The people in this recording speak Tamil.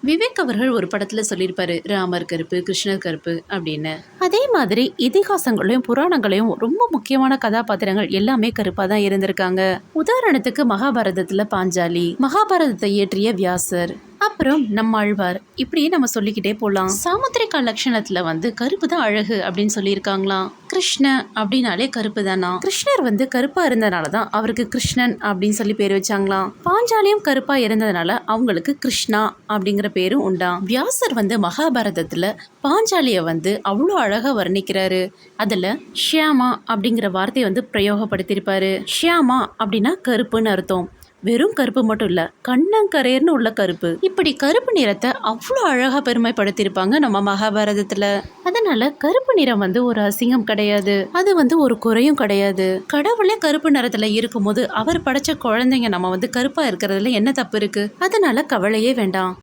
விவேக் அவர்கள் ஒரு படத்துல சொல்லியிருப்பாரு, ராமர் கருப்பு, கிருஷ்ணர் கருப்பு அப்படின்னு. அதே மாதிரி இதிகாசங்களையும் புராணங்களையும் ரொம்ப முக்கியமான கதாபாத்திரங்கள் எல்லாமே கருப்பா தான் இருந்திருக்காங்க. உதாரணத்துக்கு மகாபாரதத்துல பாஞ்சாலி, மகாபாரதத்தை இயற்றிய வியாசர், அப்புறம் நம்மாழ்வார், இப்படி நம்ம சொல்லிக்கிட்டே போலாம். சாமுத்திரிகா லட்சணத்துல கருப்பு தான் அழகு அப்படின்னு சொல்லியிருக்காங்களாம். கிருஷ்ண அப்படின்னாலே கருப்பு தானா. கிருஷ்ணர் கருப்பா இருந்ததுனாலதான் அவருக்கு கிருஷ்ணன் அப்படின்னு சொல்லி பேர் வச்சாங்களாம். பாஞ்சாலியும் கருப்பா இருந்ததுனால அவங்களுக்கு கிருஷ்ணா அப்படிங்கிற பேரும் உண்டாம். வியாசர் மகாபாரதத்துல பாஞ்சாலிய அவ்வளோ அழகா வர்ணிக்கிறாரு. அதுல ஷியாமா அப்படிங்கிற வார்த்தையை பிரயோகப்படுத்தியிருப்பாரு. ஷியாமா அப்படின்னா கருப்புன்னு அர்த்தம். வெறும் கருப்பு மட்டும் இல்ல, கண்ணங்கரேர்னு உள்ள கருப்பு. இப்படி கருப்பு நிறத்தை அவ்வளோ அழகா பெருமைப்படுத்தியிருப்பாங்க நம்ம மகாபாரதத்துல. அதனால கருப்பு நிறம் ஒரு அசிங்கம் கிடையாது, அது ஒரு குறையும் கிடையாது. கடவுளே கருப்பு நிறத்துல இருக்கும்போது அவர் படைச்ச குழந்தைங்க நம்ம கருப்பா இருக்கிறதுல என்ன தப்பு இருக்கு? அதனால கவலையே வேண்டாம்.